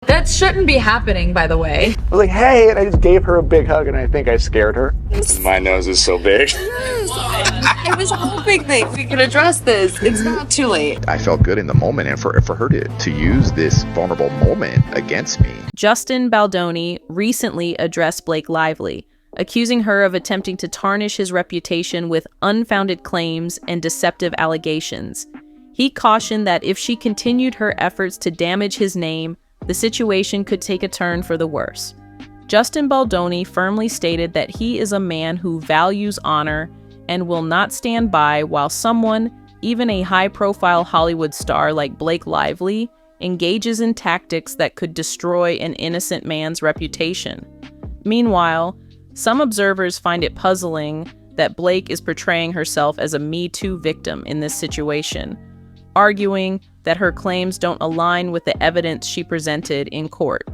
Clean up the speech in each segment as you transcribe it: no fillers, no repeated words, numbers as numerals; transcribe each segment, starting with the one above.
That shouldn't be happening, by the way. I was like, hey, and I just gave her a big hug, and I think I scared her. My nose is so big. I was hoping that we could address this. It's not too late. I felt good in the moment, and for her to use this vulnerable moment against me. Justin Baldoni recently addressed Blake Lively, accusing her of attempting to tarnish his reputation with unfounded claims and deceptive allegations. He cautioned that if she continued her efforts to damage his name, the situation could take a turn for the worse. Justin Baldoni firmly stated that he is a man who values honor and will not stand by while someone, even a high-profile Hollywood star like Blake Lively, engages in tactics that could destroy an innocent man's reputation. Meanwhile, some observers find it puzzling that Blake is portraying herself as a Me Too victim in this situation, arguing that her claims don't align with the evidence she presented in court.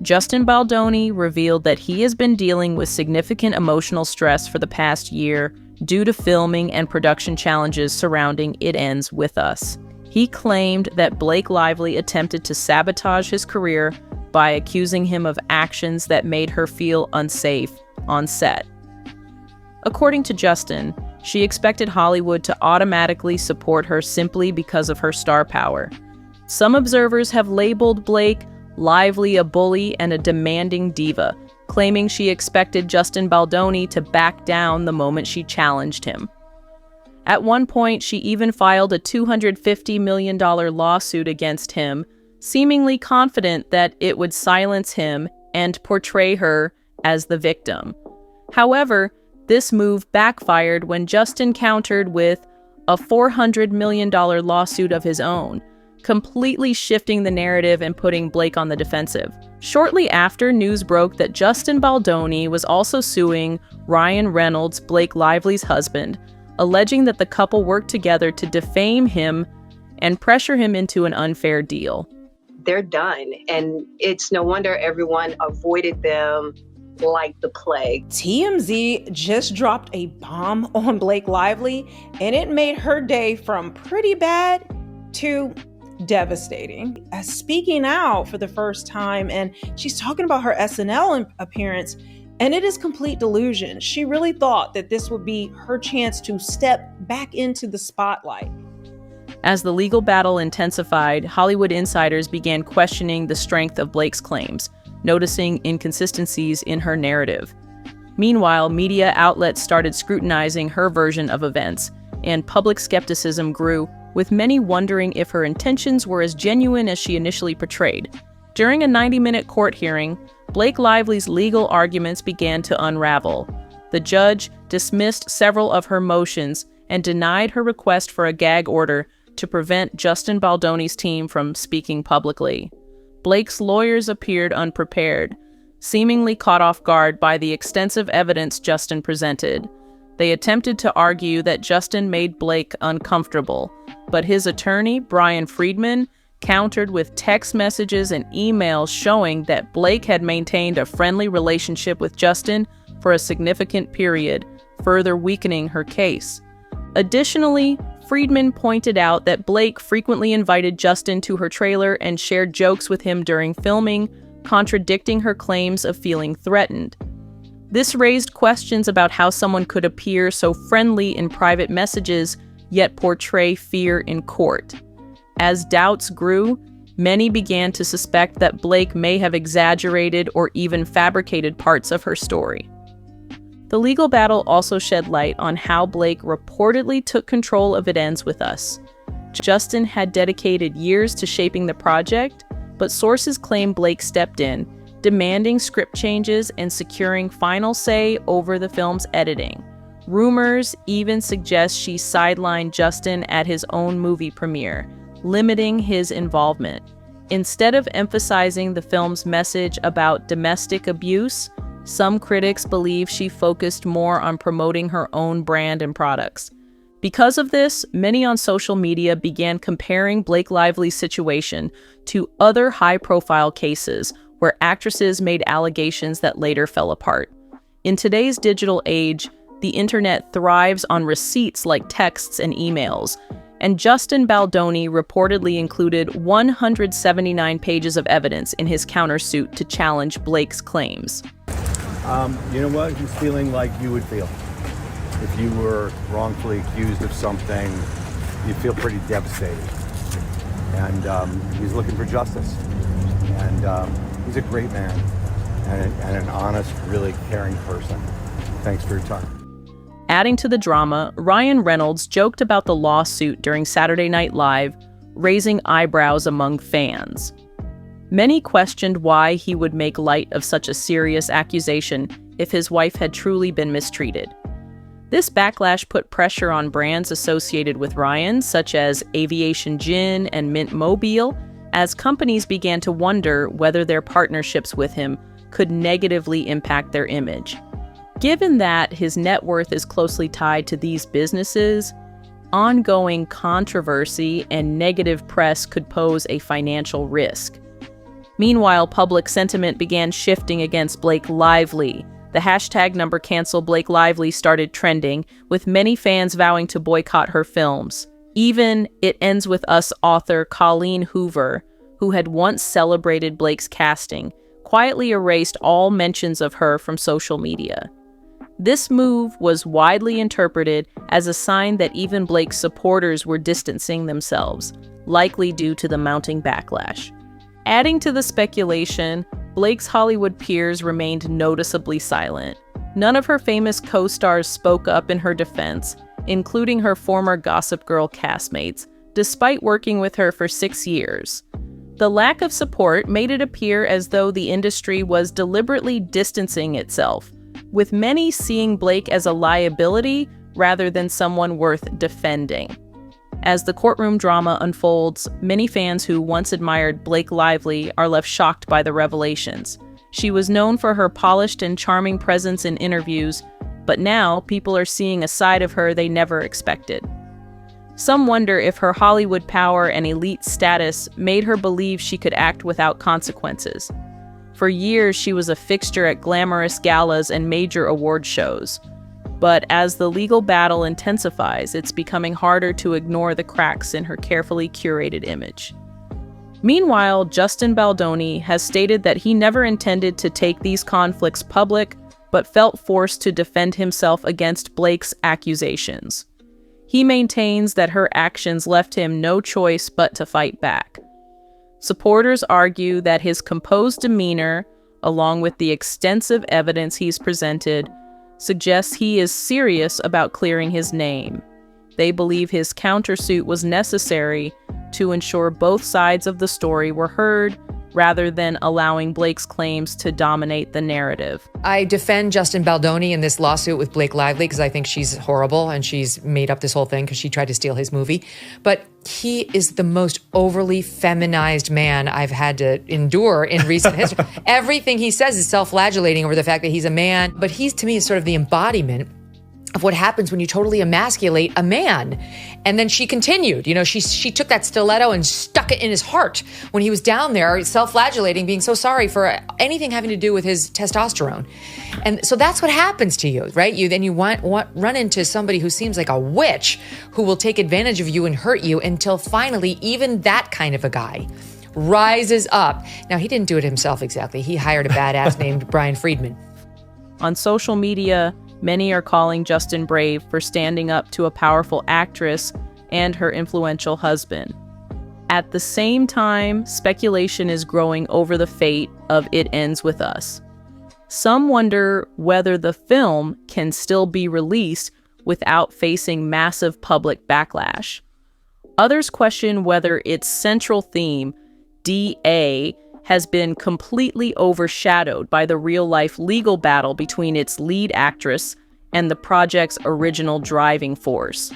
Justin Baldoni revealed that he has been dealing with significant emotional stress for the past year due to filming and production challenges surrounding It Ends With Us. He claimed that Blake Lively attempted to sabotage his career by accusing him of actions that made her feel unsafe on set. According to Justin, she expected Hollywood to automatically support her simply because of her star power. Some observers have labeled Blake Lively a bully and a demanding diva, claiming she expected Justin Baldoni to back down the moment she challenged him. At one point, she even filed a $250 million lawsuit against him, seemingly confident that it would silence him and portray her as the victim. However, this move backfired when Justin countered with a $400 million lawsuit of his own, completely shifting the narrative and putting Blake on the defensive. Shortly after, news broke that Justin Baldoni was also suing Ryan Reynolds, Blake Lively's husband, alleging that the couple worked together to defame him and pressure him into an unfair deal. They're done, and it's no wonder everyone avoided them like the plague. TMZ just dropped a bomb on Blake Lively, and it made her day from pretty bad to devastating. Speaking out for the first time, and she's talking about her SNL appearance, and it is complete delusion. She really thought that this would be her chance to step back into the spotlight. As the legal battle intensified, Hollywood insiders began questioning the strength of Blake's claims, noticing inconsistencies in her narrative. Meanwhile, media outlets started scrutinizing her version of events, and public skepticism grew, with many wondering if her intentions were as genuine as she initially portrayed. During a 90-minute court hearing, Blake Lively's legal arguments began to unravel. The judge dismissed several of her motions and denied her request for a gag order to prevent Justin Baldoni's team from speaking publicly. Blake's lawyers appeared unprepared, seemingly caught off guard by the extensive evidence Justin presented. They attempted to argue that Justin made Blake uncomfortable, but his attorney, Brian Friedman, countered with text messages and emails showing that Blake had maintained a friendly relationship with Justin for a significant period, further weakening her case. Additionally, Friedman pointed out that Blake frequently invited Justin to her trailer and shared jokes with him during filming, contradicting her claims of feeling threatened. This raised questions about how someone could appear so friendly in private messages, yet portray fear in court. As doubts grew, many began to suspect that Blake may have exaggerated or even fabricated parts of her story. The legal battle also shed light on how Blake reportedly took control of It Ends With Us. Justin had dedicated years to shaping the project, but sources claim Blake stepped in, demanding script changes and securing final say over the film's editing. Rumors even suggest she sidelined Justin at his own movie premiere, limiting his involvement. Instead of emphasizing the film's message about domestic abuse, some critics believe she focused more on promoting her own brand and products. Because of this, many on social media began comparing Blake Lively's situation to other high-profile cases where actresses made allegations that later fell apart. In today's digital age, the internet thrives on receipts like texts and emails, and Justin Baldoni reportedly included 179 pages of evidence in his countersuit to challenge Blake's claims. You know what he's feeling like you would feel. If you were wrongfully accused of something, you'd feel pretty devastated. And he's looking for justice. And he's a great man and an honest, really caring person. Thanks for your time. Adding to the drama, Ryan Reynolds joked about the lawsuit during Saturday Night Live, raising eyebrows among fans. Many questioned why he would make light of such a serious accusation if his wife had truly been mistreated. This backlash put pressure on brands associated with Ryan, such as Aviation Gin and Mint Mobile, as companies began to wonder whether their partnerships with him could negatively impact their image. Given that his net worth is closely tied to these businesses, ongoing controversy and negative press could pose a financial risk. Meanwhile, public sentiment began shifting against Blake Lively. The hashtag #CancelBlakeLively started trending, with many fans vowing to boycott her films. Even It Ends With Us author Colleen Hoover, who had once celebrated Blake's casting, quietly erased all mentions of her from social media. This move was widely interpreted as a sign that even Blake's supporters were distancing themselves, likely due to the mounting backlash. Adding to the speculation, Blake's Hollywood peers remained noticeably silent. None of her famous co-stars spoke up in her defense, including her former Gossip Girl castmates, despite working with her for 6 years. The lack of support made it appear as though the industry was deliberately distancing itself, with many seeing Blake as a liability rather than someone worth defending. As the courtroom drama unfolds, many fans who once admired Blake Lively are left shocked by the revelations. She was known for her polished and charming presence in interviews, but now people are seeing a side of her they never expected. Some wonder if her Hollywood power and elite status made her believe she could act without consequences. For years, she was a fixture at glamorous galas and major award shows. But as the legal battle intensifies, it's becoming harder to ignore the cracks in her carefully curated image. Meanwhile, Justin Baldoni has stated that he never intended to take these conflicts public, but felt forced to defend himself against Blake's accusations. He maintains that her actions left him no choice but to fight back. Supporters argue that his composed demeanor, along with the extensive evidence he's presented, suggests he is serious about clearing his name. They believe his countersuit was necessary to ensure both sides of the story were heard, rather than allowing Blake's claims to dominate the narrative. I defend Justin Baldoni in this lawsuit with Blake Lively because I think she's horrible and she's made up this whole thing because she tried to steal his movie. But he is the most overly feminized man I've had to endure in recent history. Everything he says is self-flagellating over the fact that he's a man. But he's, to me, is sort of the embodiment of what happens when you totally emasculate a man. And then she continued, she took that stiletto and stuck it in his heart when he was down there self-flagellating, being so sorry for anything having to do with his testosterone. And so that's what happens to you, right? You run into somebody who seems like a witch who will take advantage of you and hurt you until finally even that kind of a guy rises up. Now, he didn't do it himself exactly. He hired a badass named Brian Friedman. On social media, many are calling Justin brave for standing up to a powerful actress and her influential husband. At the same time, speculation is growing over the fate of It Ends With Us. Some wonder whether the film can still be released without facing massive public backlash. Others question whether its central theme, DA, has been completely overshadowed by the real-life legal battle between its lead actress and the project's original driving force.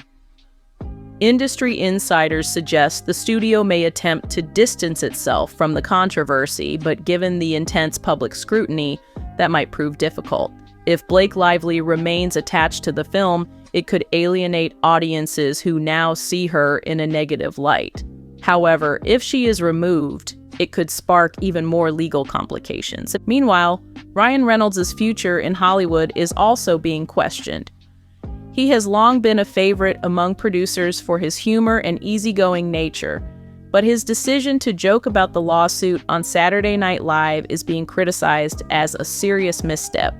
Industry insiders suggest the studio may attempt to distance itself from the controversy, but given the intense public scrutiny, that might prove difficult. If Blake Lively remains attached to the film, it could alienate audiences who now see her in a negative light. However, if she is removed, it could spark even more legal complications. Meanwhile, Ryan Reynolds' future in Hollywood is also being questioned. He has long been a favorite among producers for his humor and easygoing nature, but his decision to joke about the lawsuit on Saturday Night Live is being criticized as a serious misstep.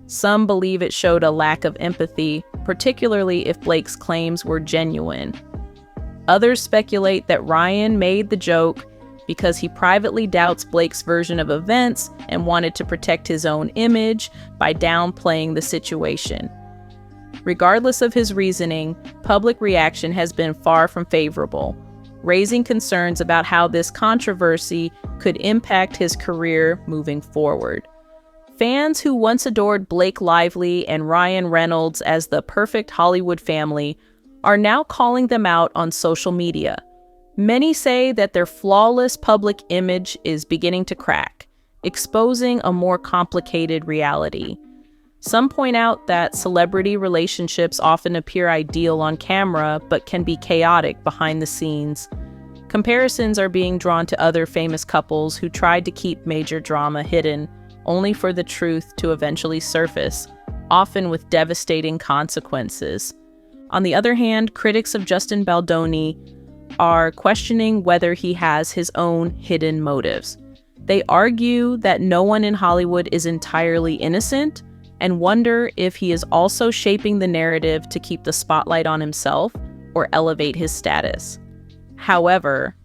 Some believe it showed a lack of empathy, particularly if Blake's claims were genuine. Others speculate that Ryan made the joke because he privately doubts Blake's version of events and wanted to protect his own image by downplaying the situation. Regardless of his reasoning, public reaction has been far from favorable, raising concerns about how this controversy could impact his career moving forward. Fans who once adored Blake Lively and Ryan Reynolds as the perfect Hollywood family are now calling them out on social media. Many say that their flawless public image is beginning to crack, exposing a more complicated reality. Some point out that celebrity relationships often appear ideal on camera but can be chaotic behind the scenes. Comparisons are being drawn to other famous couples who tried to keep major drama hidden, only for the truth to eventually surface, often with devastating consequences. On the other hand, critics of Justin Baldoni are questioning whether he has his own hidden motives. They argue that no one in Hollywood is entirely innocent and wonder if he is also shaping the narrative to keep the spotlight on himself or elevate his status. However,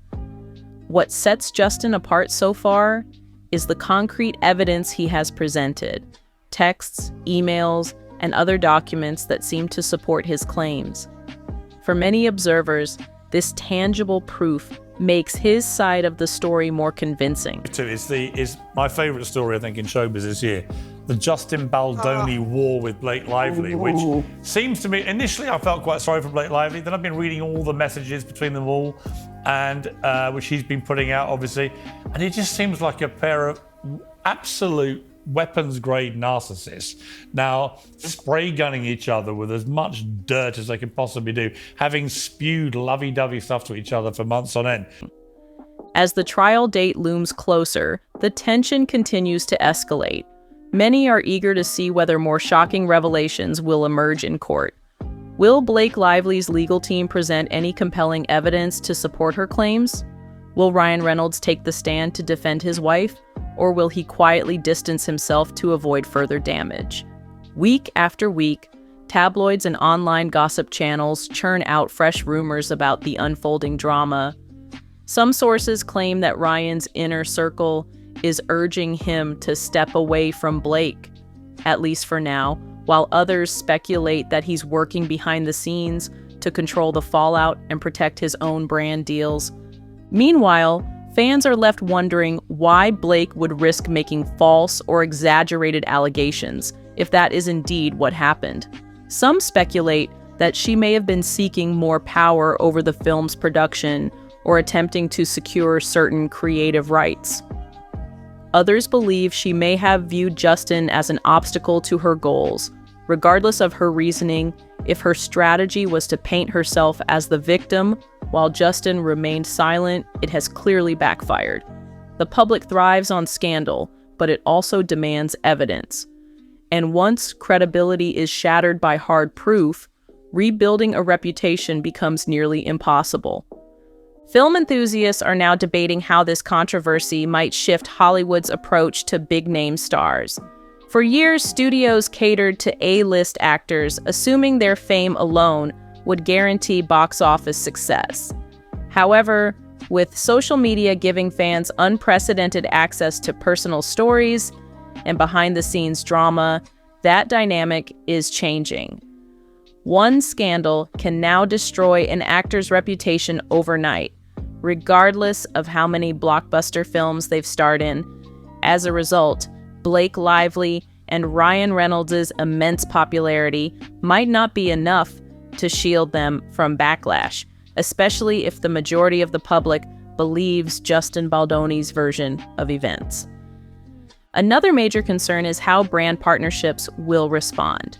what sets Justin apart so far is the concrete evidence he has presented: texts, emails, and other documents that seem to support his claims. For many observers, this tangible proof makes his side of the story more convincing. It's my favourite story, I think, in showbiz this year. The Justin Baldoni war with Blake Lively, which seems to me, initially I felt quite sorry for Blake Lively, then I've been reading all the messages between them all, and which he's been putting out, obviously, and it just seems like a pair of absolute weapons-grade narcissists, now spray gunning each other with as much dirt as they can possibly do, having spewed lovey-dovey stuff to each other for months on end. As the trial date looms closer, the tension continues to escalate. Many are eager to see whether more shocking revelations will emerge in court. Will Blake Lively's legal team present any compelling evidence to support her claims? Will Ryan Reynolds take the stand to defend his wife? Or will he quietly distance himself to avoid further damage? Week after week, tabloids and online gossip channels churn out fresh rumors about the unfolding drama. Some sources claim that Ryan's inner circle is urging him to step away from Blake, at least for now, while others speculate that he's working behind the scenes to control the fallout and protect his own brand deals. Meanwhile, fans are left wondering why Blake would risk making false or exaggerated allegations if that is indeed what happened. Some speculate that she may have been seeking more power over the film's production or attempting to secure certain creative rights. Others believe she may have viewed Justin as an obstacle to her goals. Regardless of her reasoning, if her strategy was to paint herself as the victim while Justin remained silent, it has clearly backfired. The public thrives on scandal, but it also demands evidence. And once credibility is shattered by hard proof, rebuilding a reputation becomes nearly impossible. Film enthusiasts are now debating how this controversy might shift Hollywood's approach to big-name stars. For years, studios catered to A-list actors, assuming their fame alone would guarantee box office success. However, with social media giving fans unprecedented access to personal stories and behind-the-scenes drama, that dynamic is changing. One scandal can now destroy an actor's reputation overnight, regardless of how many blockbuster films they've starred in. As a result, Blake Lively and Ryan Reynolds' immense popularity might not be enough to shield them from backlash, especially if the majority of the public believes Justin Baldoni's version of events. Another major concern is how brand partnerships will respond.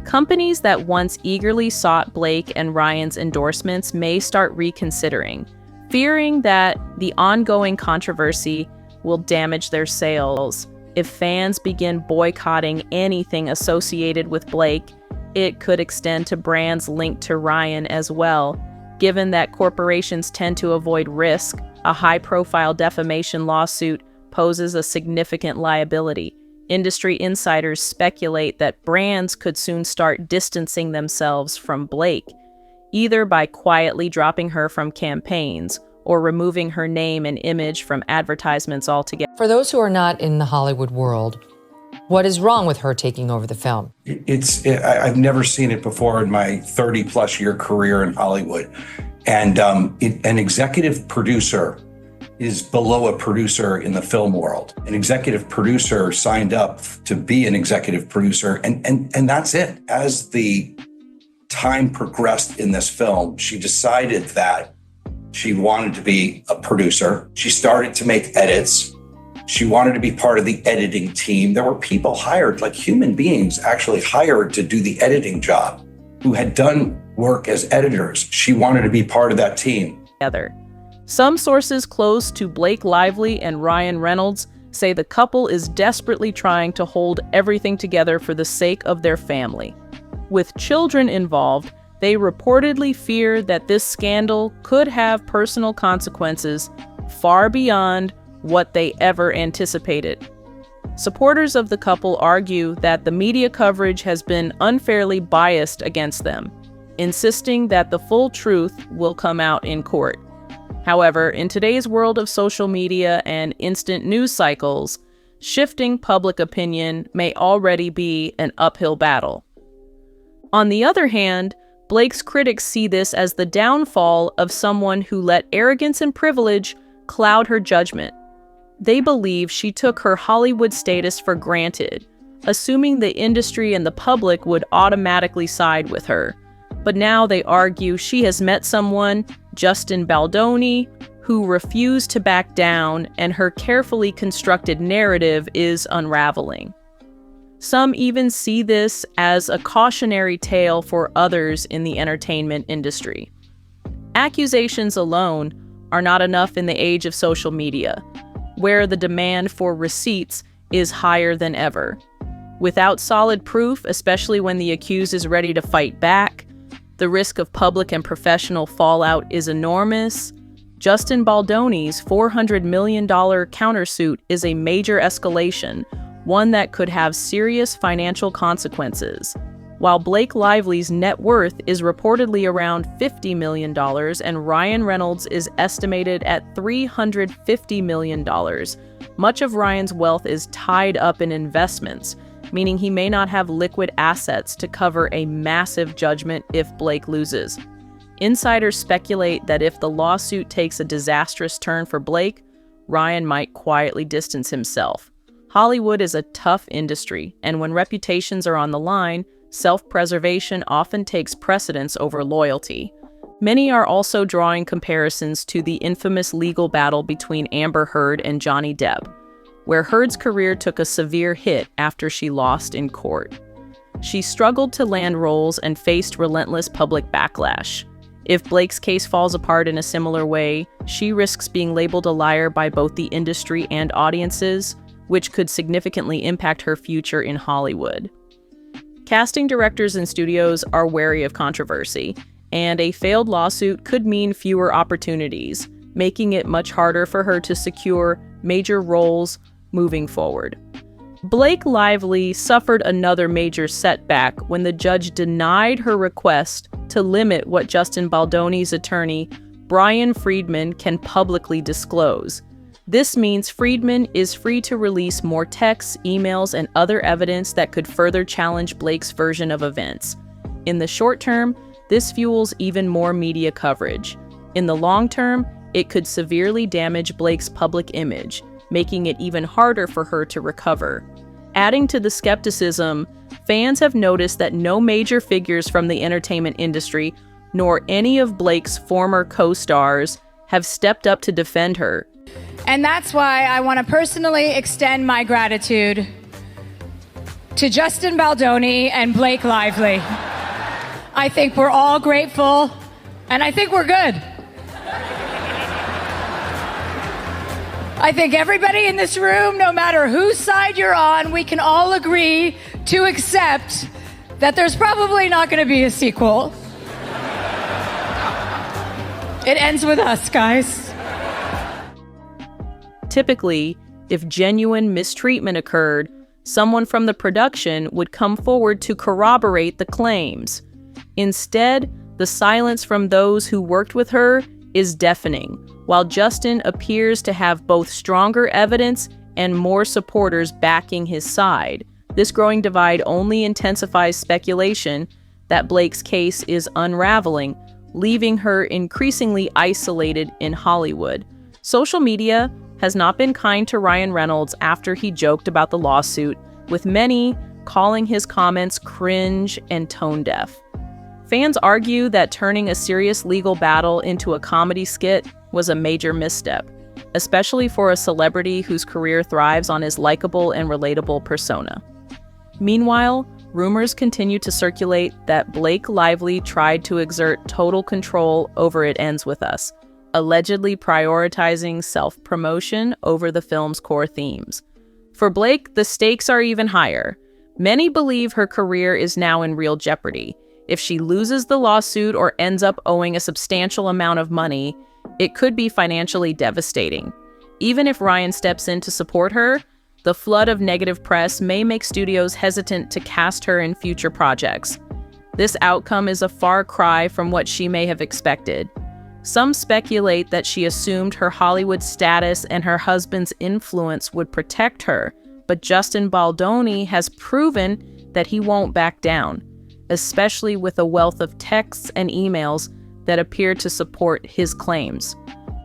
Companies that once eagerly sought Blake and Ryan's endorsements may start reconsidering, fearing that the ongoing controversy will damage their sales. If fans begin boycotting anything associated with Blake, it could extend to brands linked to Ryan as well. Given that corporations tend to avoid risk, a high-profile defamation lawsuit poses a significant liability. Industry insiders speculate that brands could soon start distancing themselves from Blake, either by quietly dropping her from campaigns or removing her name and image from advertisements altogether. For those who are not in the Hollywood world, what is wrong with her taking over the film? I've never seen it before in my 30-plus year career in Hollywood. And an executive producer is below a producer in the film world. An executive producer signed up to be an executive producer, and that's it. As the time progressed in this film, she decided that she wanted to be a producer. She started to make edits. She wanted to be part of the editing team. There were people hired, like human beings actually hired to do the editing job, who had done work as editors. She wanted to be part of that team. Some sources close to Blake Lively and Ryan Reynolds say the couple is desperately trying to hold everything together for the sake of their family. With children involved, they reportedly fear that this scandal could have personal consequences far beyond what they ever anticipated. Supporters of the couple argue that the media coverage has been unfairly biased against them, insisting that the full truth will come out in court. However, in today's world of social media and instant news cycles, shifting public opinion may already be an uphill battle. On the other hand, Blake's critics see this as the downfall of someone who let arrogance and privilege cloud her judgment. They believe she took her Hollywood status for granted, assuming the industry and the public would automatically side with her. But now they argue she has met someone, Justin Baldoni, who refused to back down, and her carefully constructed narrative is unraveling. Some even see this as a cautionary tale for others in the entertainment industry. Accusations alone are not enough in the age of social media, where the demand for receipts is higher than ever. Without solid proof, especially when the accused is ready to fight back, the risk of public and professional fallout is enormous. Justin Baldoni's $400 million countersuit is a major escalation, one that could have serious financial consequences. While Blake Lively's net worth is reportedly around $50 million and Ryan Reynolds is estimated at $350 million, much of Ryan's wealth is tied up in investments, meaning he may not have liquid assets to cover a massive judgment if Blake loses. Insiders speculate that if the lawsuit takes a disastrous turn for Blake, Ryan might quietly distance himself. Hollywood is a tough industry, and when reputations are on the line, self-preservation often takes precedence over loyalty. Many are also drawing comparisons to the infamous legal battle between Amber Heard and Johnny Depp, where Heard's career took a severe hit after she lost in court. She struggled to land roles and faced relentless public backlash. If Blake's case falls apart in a similar way, she risks being labeled a liar by both the industry and audiences, which could significantly impact her future in Hollywood. Casting directors and studios are wary of controversy, and a failed lawsuit could mean fewer opportunities, making it much harder for her to secure major roles moving forward. Blake Lively suffered another major setback when the judge denied her request to limit what Justin Baldoni's attorney, Brian Friedman, can publicly disclose. This means Friedman is free to release more texts, emails, and other evidence that could further challenge Blake's version of events. In the short term, this fuels even more media coverage. In the long term, it could severely damage Blake's public image, making it even harder for her to recover. Adding to the skepticism, fans have noticed that no major figures from the entertainment industry, nor any of Blake's former co-stars, have stepped up to defend her. And that's why I want to personally extend my gratitude to Justin Baldoni and Blake Lively. I think we're all grateful, and I think we're good. I think everybody in this room, no matter whose side you're on, we can all agree to accept that there's probably not going to be a sequel. It ends with us, guys. Typically, if genuine mistreatment occurred, someone from the production would come forward to corroborate the claims. Instead, the silence from those who worked with her is deafening, while Justin appears to have both stronger evidence and more supporters backing his side. This growing divide only intensifies speculation that Blake's case is unraveling, leaving her increasingly isolated in Hollywood. Social media has not been kind to Ryan Reynolds after he joked about the lawsuit, with many calling his comments cringe and tone-deaf. Fans argue that turning a serious legal battle into a comedy skit was a major misstep, especially for a celebrity whose career thrives on his likable and relatable persona. Meanwhile, rumors continue to circulate that Blake Lively tried to exert total control over It Ends With Us, allegedly prioritizing self-promotion over the film's core themes. For Blake, the stakes are even higher. Many believe her career is now in real jeopardy. If she loses the lawsuit or ends up owing a substantial amount of money, it could be financially devastating. Even if Ryan steps in to support her, the flood of negative press may make studios hesitant to cast her in future projects. This outcome is a far cry from what she may have expected. Some speculate that she assumed her Hollywood status and her husband's influence would protect her, but Justin Baldoni has proven that he won't back down, especially with a wealth of texts and emails that appear to support his claims.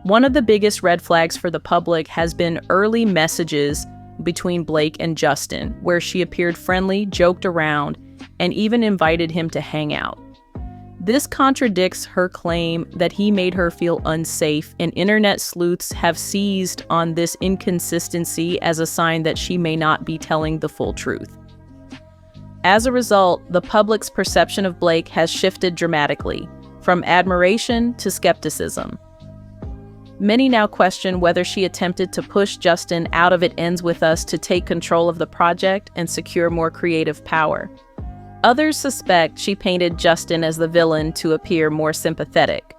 One of the biggest red flags for the public has been early messages between Blake and Justin, where she appeared friendly, joked around, and even invited him to hang out. This contradicts her claim that he made her feel unsafe, and internet sleuths have seized on this inconsistency as a sign that she may not be telling the full truth. As a result, the public's perception of Blake has shifted dramatically, from admiration to skepticism. Many now question whether she attempted to push Justin out of It Ends With Us to take control of the project and secure more creative power. Others suspect she painted Justin as the villain to appear more sympathetic.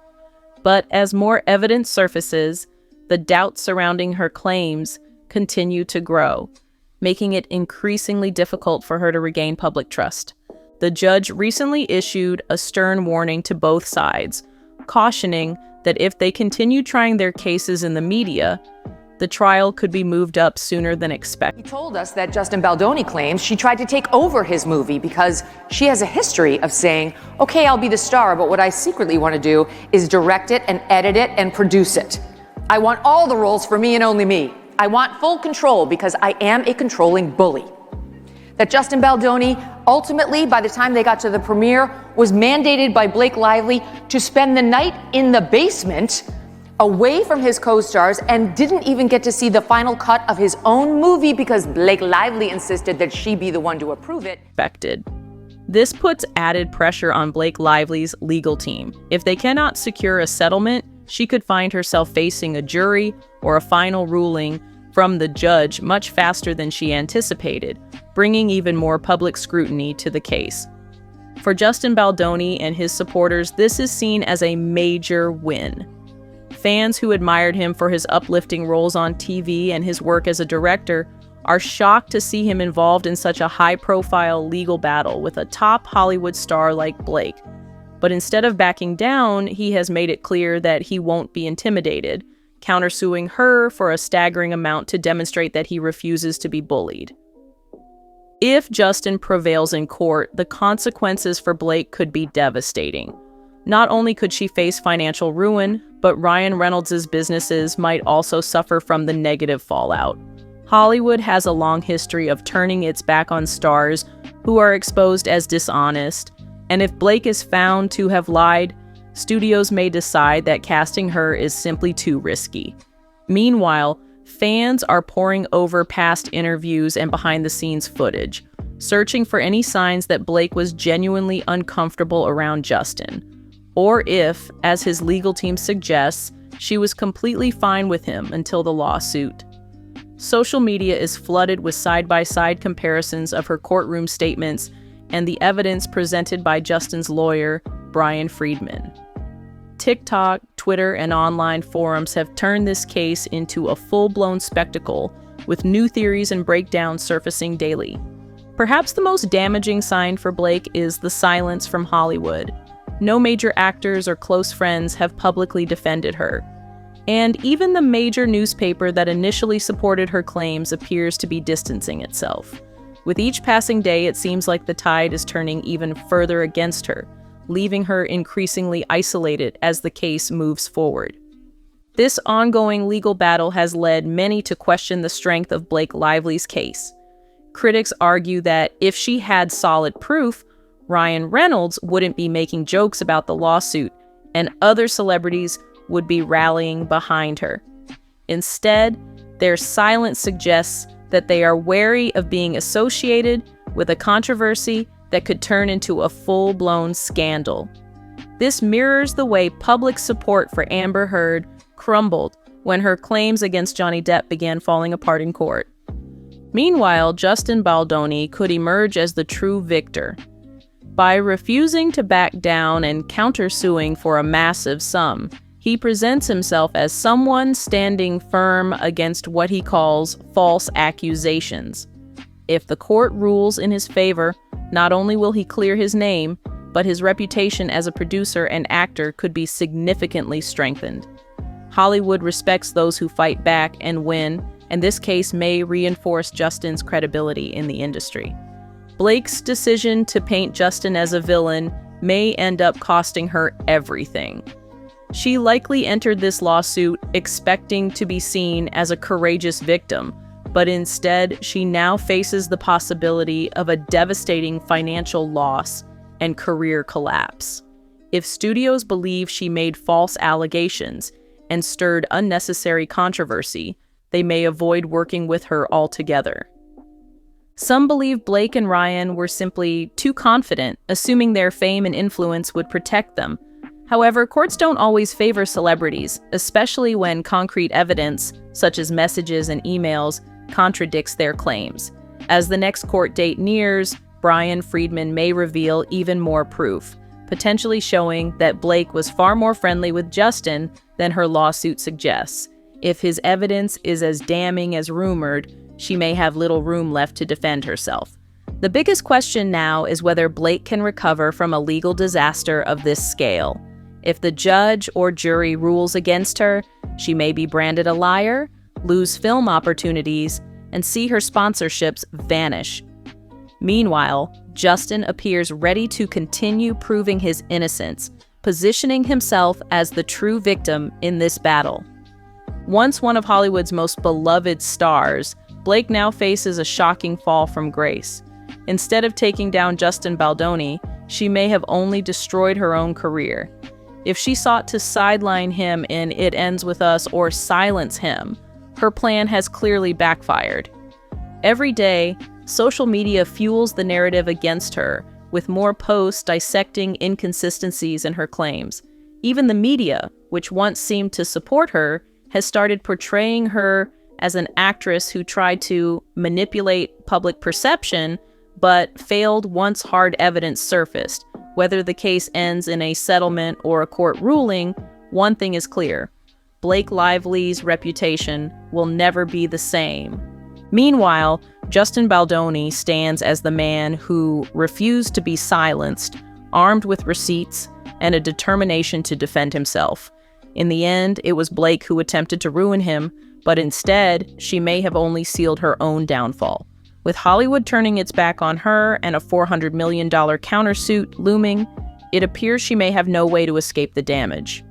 But as more evidence surfaces, the doubts surrounding her claims continue to grow, making it increasingly difficult for her to regain public trust. The judge recently issued a stern warning to both sides, cautioning that if they continue trying their cases in the media, the trial could be moved up sooner than expected. He told us that Justin Baldoni claims she tried to take over his movie because she has a history of saying, okay, I'll be the star, but what I secretly want to do is direct it and edit it and produce it. I want all the roles for me and only me. I want full control because I am a controlling bully. That Justin Baldoni, ultimately, by the time they got to the premiere, was mandated by Blake Lively to spend the night in the basement away from his co-stars and didn't even get to see the final cut of his own movie because Blake Lively insisted that she be the one to approve it. This puts added pressure on Blake Lively's legal team. If they cannot secure a settlement, she could find herself facing a jury or a final ruling from the judge much faster than she anticipated, bringing even more public scrutiny to the case. For Justin Baldoni and his supporters, this is seen as a major win. Fans who admired him for his uplifting roles on TV and his work as a director are shocked to see him involved in such a high-profile legal battle with a top Hollywood star like Blake. But instead of backing down, he has made it clear that he won't be intimidated, countersuing her for a staggering amount to demonstrate that he refuses to be bullied. If Justin prevails in court, the consequences for Blake could be devastating. Not only could she face financial ruin, but Ryan Reynolds' businesses might also suffer from the negative fallout. Hollywood has a long history of turning its back on stars who are exposed as dishonest, and if Blake is found to have lied, studios may decide that casting her is simply too risky. Meanwhile, fans are poring over past interviews and behind-the-scenes footage, searching for any signs that Blake was genuinely uncomfortable around Justin, or if, as his legal team suggests, she was completely fine with him until the lawsuit. Social media is flooded with side-by-side comparisons of her courtroom statements and the evidence presented by Justin's lawyer, Brian Friedman. TikTok, Twitter, and online forums have turned this case into a full-blown spectacle, with new theories and breakdowns surfacing daily. Perhaps the most damaging sign for Blake is the silence from Hollywood. No major actors or close friends have publicly defended her. And even the major newspaper that initially supported her claims appears to be distancing itself. With each passing day, it seems like the tide is turning even further against her, leaving her increasingly isolated as the case moves forward. This ongoing legal battle has led many to question the strength of Blake Lively's case. Critics argue that if she had solid proof, Ryan Reynolds wouldn't be making jokes about the lawsuit, and other celebrities would be rallying behind her. Instead, their silence suggests that they are wary of being associated with a controversy that could turn into a full-blown scandal. This mirrors the way public support for Amber Heard crumbled when her claims against Johnny Depp began falling apart in court. Meanwhile, Justin Baldoni could emerge as the true victor. By refusing to back down and countersuing for a massive sum, he presents himself as someone standing firm against what he calls false accusations. If the court rules in his favor, not only will he clear his name, but his reputation as a producer and actor could be significantly strengthened. Hollywood respects those who fight back and win, and this case may reinforce Justin's credibility in the industry. Blake's decision to paint Justin as a villain may end up costing her everything. She likely entered this lawsuit expecting to be seen as a courageous victim, but instead she now faces the possibility of a devastating financial loss and career collapse. If studios believe she made false allegations and stirred unnecessary controversy, they may avoid working with her altogether. Some believe Blake and Ryan were simply too confident, assuming their fame and influence would protect them. However, courts don't always favor celebrities, especially when concrete evidence, such as messages and emails, contradicts their claims. As the next court date nears, Brian Friedman may reveal even more proof, potentially showing that Blake was far more friendly with Justin than her lawsuit suggests. If his evidence is as damning as rumored, she may have little room left to defend herself. The biggest question now is whether Blake can recover from a legal disaster of this scale. If the judge or jury rules against her, she may be branded a liar, lose film opportunities, and see her sponsorships vanish. Meanwhile, Justin appears ready to continue proving his innocence, positioning himself as the true victim in this battle. Once one of Hollywood's most beloved stars, Blake now faces a shocking fall from grace. Instead of taking down Justin Baldoni, she may have only destroyed her own career. If she sought to sideline him in It Ends With Us or silence him, her plan has clearly backfired. Every day, social media fuels the narrative against her, with more posts dissecting inconsistencies in her claims. Even the media, which once seemed to support her, has started portraying her as an actress who tried to manipulate public perception, but failed once hard evidence surfaced. Whether the case ends in a settlement or a court ruling, one thing is clear: Blake Lively's reputation will never be the same. Meanwhile, Justin Baldoni stands as the man who refused to be silenced, armed with receipts and a determination to defend himself. In the end, it was Blake who attempted to ruin him, but instead, she may have only sealed her own downfall. With Hollywood turning its back on her and a $400 million countersuit looming, it appears she may have no way to escape the damage.